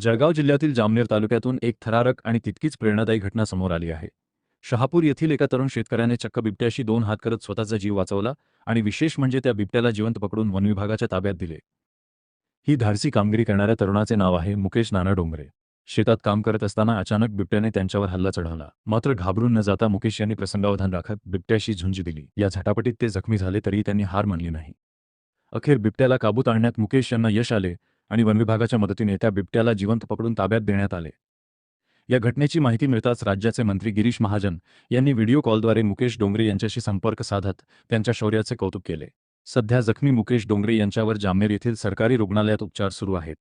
जळगाव जिल्ह्यातील जामनेर तालुक्यातून एक थरारक आणि तितकीच प्रेरणादायी घटना समोर आली आहे. शहापूर येथील एका तरुण शेतकऱ्याने चक्क बिबट्याशी 2 हात करत स्वतःचा जीव वाचवला आणि विशेष म्हणजे त्या बिबट्याला जिवंत पकडून वनविभागाच्या ताब्यात दिले. ही धाडसी कामगिरी करणाऱ्या तरुणाचे नाव आहे मुकेश नाना डोंगरे. शेतात काम करत असताना अचानक बिबट्याने त्यांच्यावर हल्ला चढवला. मात्र घाबरून न जाता मुकेश यांनी प्रसंगावधान राखत बिबट्याशी झुंज दिली. या झटापटीत ते जखमी झाले तरी त्यांनी हार मानली नाही. अखेर बिबट्याला काबूत आणण्यात मुकेश यांना यश आले आणि वनविभागाच्या मदतीने त्या बिबट्याला जिवंत पकडून ताब्यात देण्यात आले. या घटनेची माहिती मिळताच राज्याचे मंत्री गिरीश महाजन यांनी व्हिडिओ कॉलद्वारे मुकेश डोंगरे यांच्याशी संपर्क साधत त्यांच्या शौर्याचे कौतुक केले. सध्या जखमी मुकेश डोंगरे यांच्यावर जामनेर येथील सरकारी रुग्णालयात उपचार सुरू आहेत.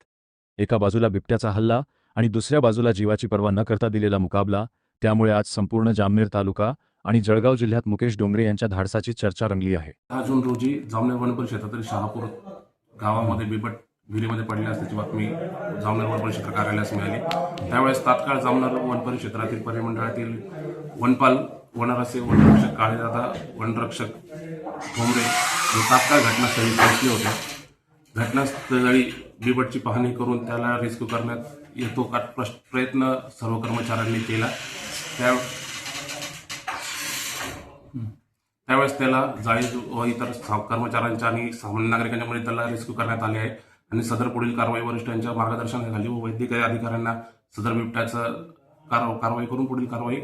एका बाजूला बिबट्याचा हल्ला आणि दुसऱ्या बाजूला जीवाची पर्वा न करता दिलेला मुकाबला, त्यामुळे आज संपूर्ण जामनेर तालुका आणि जळगाव जिल्ह्यात मुकेश डोंगरे यांच्या धाडसाची चर्चा रंगली आहे. 10 जून रोजी जामनेर वन परिक्षेत्रातील शहापूर गावामध्ये बिबट विहिरीमध्ये पडले असल्याची बातमी जामनेर वन परिक्षेत्र कार्यालयास मिळाली. त्यावेळेस तात्काळ जामनेर वन परिक्षेत्रातील परिमंडळातील वनपाल, वनरक्षक, वनरक्षक काळेदादा, वनरक्षक ठोंबरे हे तात्काळ घटनास्थळी पोहोचले होते. घटनास्थळी बिबटची पाहणी करून त्याला रेस्क्यू करण्यात येतो का प्रयत्न सर्व कर्मचाऱ्यांनी केला. त्यावेळेस त्याला जाळी व इतर कर्मचाऱ्यांच्या आणि सामान्य नागरिकांच्या मध्ये त्याला रेस्क्यू करण्यात आले आहे आणि सदर पुढील कारवाई वरिष्ठांच्या मार्गदर्शनाखाली व वैद्यकीय अधिकाऱ्यांना सदर बिबट्याचं कारवाई करून पुढील कारवाई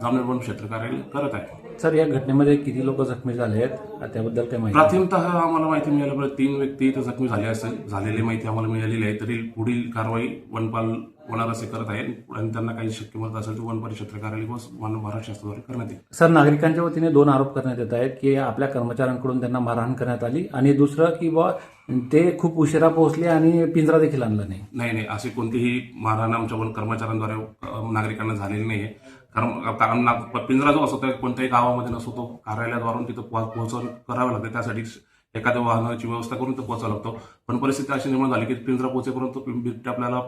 जामनेर वन क्षेत्र कार्यालय करत आहे. सर, या घटनेमध्ये किती लोक जखमी झाले आहेत त्याबद्दल काय माहिती? प्राथमिकतः आम्हाला माहिती मिळाल्यामुळे 3 व्यक्ती इथे जखमी झालेली माहिती आम्हाला मिळालेली आहे. तरी पुढील कारवाई वनपाल, वनरक्षक करत आहे आणि त्यांना काही शक्य मदत असेल तर वन परिक्षेत्र कार्यालय व वन महाराष्ट्राद्वारे करण्यात येईल. सर, नागरिकांच्या वतीने 2 आरोप करण्यात येत आहेत की आपल्या कर्मचाऱ्यांकडून त्यांना मारहाण करण्यात आली आणि दुसरं की ते खूप उशिरा पोहोचले आणि पिंजरा देखील आणला नाही. नाही, अशी कोणतीही मारहाण आमच्या वन कर्मचाऱ्यांद्वारे नागरिकांना झालेली नाही आहे. कारण पिंजरा जो असतो त्या कोणत्याही गावामध्ये नसतो, तो कार्यालयाद्वारून तिथं पोहोचवून करावं लागतं. त्यासाठी एखाद्या वाहनाची व्यवस्था करून तो पोहोचावं लागतो. पण परिस्थिती अशी निर्माण झाली की पिंजरा पोहोचेपर्यंत बिबट्या आपल्याला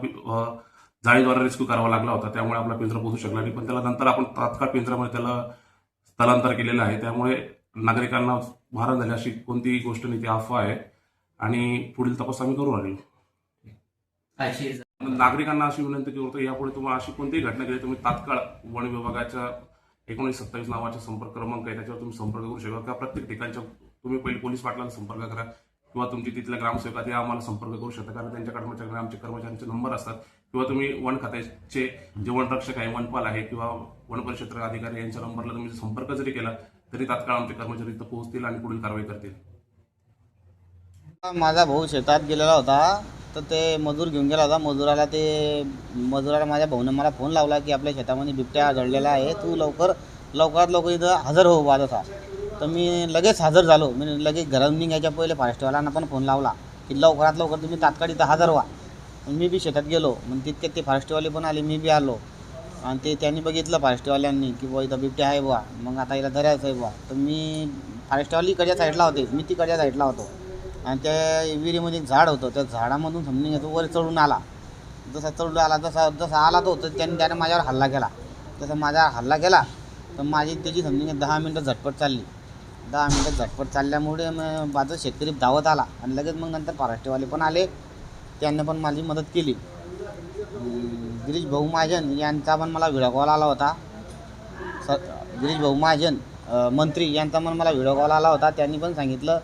जाळीद्वारे रेस्क्यू करावा लागला होता. त्यामुळे आपला पिंजरा पोहोचू शकला नाही. पण त्याला नंतर आपण तात्काळ पिंजऱ्यामध्ये त्याला स्थलांतर केलेलं आहे. त्यामुळे नागरिकांना मारहाण झाली अशी कोणतीही गोष्ट नाही, ती अफवा आहे आणि पुढील तपास आम्ही करू राहिलो. नागरिकांना अशी विनंती करतो, यापुढे तुम्हाला अशी कोणतीही घटना घडली तुम्ही तात्काळ वन विभागाच्या 1927 नावाचा संपर्क क्रमांक आहे, त्याच्यावर तुम्ही संपर्क करू शकता. प्रत्येक ठिकाणच्या तुम्ही पहिले पोलीस पाटलांना संपर्क करा किंवा तुमची तिथल्या ग्रामसेवकात आम्हाला संपर्क करू शकता, कारण त्यांच्या कर्मचाऱ्यांना आमचे कर्मचाऱ्यांचे नंबर असतात. किंवा तुम्ही वन खात्याचे जे वनरक्षक आहे, वनपाल आहे किंवा वन परिक्षेत्र अधिकारी यांच्या नंबरला तुम्ही संपर्क जरी केला तरी तात्काळ आमचे कर्मचारी इथं पोहोचतील आणि पुढील कारवाई करतील. माझा भाऊ शेतात गेलेला होता, तर ते मजूर घेऊन गेला होता. मजुराला माझ्या भाऊने मला फोन लावला की आपल्या शेतामध्ये बिबट्या जळलेला आहे, तू लवकरात लवकर इथं हजर हो बा तसा. तर मी लगेच हजर झालो. मी लगेच घरातून निघायच्या पहिले फॉरेस्टवाल्यांना पण फोन लावला की लवकरात लवकर तुम्ही तात्काळ इथं हजर व्हा. मी बी शेतात गेलो. मग तितक्यात ते फॉरेस्टवाले पण आले, मी बी आलो आणि त्यांनी बघितलं फॉरेस्टवाल्यांनी की बुवा इथं बिबट्या आहे बुवा, मग आता इला धरायचं आहे बुवा. तर मी फॉरेस्टवाली इकडच्या साईडला होते, मी तिकडच्या साईडला होतो आणि त्या विहिरीमध्ये एक झाड होतं, त्या झाडामधून समजून घेतो वर चढून आला. जसा आला तो, तर त्याने माझ्यावर हल्ला केला. तसं माझ्यावर हल्ला केला तर माझी त्याची समजून 10 मिनटं झटपट चालली. 10 मिनटं झटपट चालल्यामुळे मग बाजू शेतकरी धावत आला आणि लगेच मग नंतर फॉरेस्टवाले पण आले, त्यांनी पण माझी मदत केली. गिरीश भाऊ महाजन यांचा पण मला व्हिडिओ कॉल आला होता. गिरीश भाऊ महाजन मंत्री यांचा पण मला व्हिडिओ कॉल आला होता. त्यांनी पण सांगितलं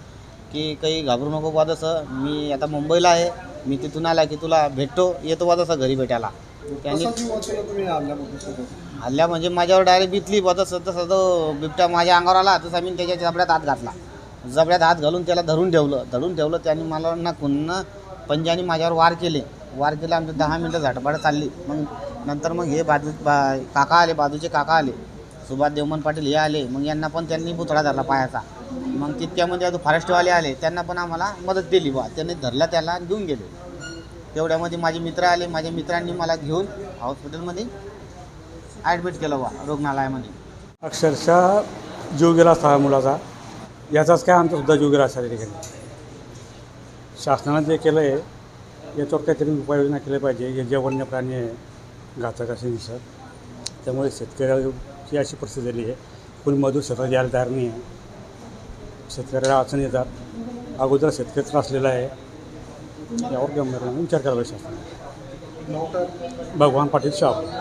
की काही घाबरू नको बा, तसं मी आता मुंबईला आहे, मी तिथून आला की तुला भेटतो, येतो बा तसं घरी भेटायला. त्यांनी हल्ल्या म्हणजे माझ्यावर डायरेक्ट बितली बा, तसं तो बिबट्या माझ्या अंगावर आला तसं मी त्याच्या जबड्यात हात घातला. जबड्यात हात घालून त्याला धरून ठेवलं. त्यांनी मला पुन्हा पंजाने माझ्यावर वार केले. आमचे 10 मिनटं झटपट चालली. मग नंतर मग हे काका आले, बाजूचे काका आले, सुभाष देवमन पाटील हे आले. मग यांना पण त्यांनी पुतळा धरला पायाचा. मग तितक्यामध्ये आता फॉरेस्टवाले आले, त्यांना पण आम्हाला मदत केली बा. त्यांनी धरला, त्याला घेऊन गेले. तेवढ्यामध्ये माझे मित्र आले, माझ्या मित्रांनी मला घेऊन हॉस्पिटलमध्ये ॲडमिट केलं बा, रुग्णालयामध्ये. अक्षरशः जीव गेला असता मुलाचा, याचाच काय आमचासुद्धा जीव गेला असता. त्या ठिकाणी शासनानं जे केलं आहे याच्यावर काहीतरी उपाययोजना केल्या पाहिजे. हे जे वन्य प्राणी आहे घातक असे दिसत, त्यामुळे शेतकऱ्याची अशी परिस्थिती झाली आहे. कोणी मजूर शेतात यायला तयार नाही आहे. शेतकऱ्याला अडचणी येतात. अगोदर शेतकरी त्रासलेला आहे, यावर गंभीर विचार करायला शासनाने. भगवान पाटील शॉप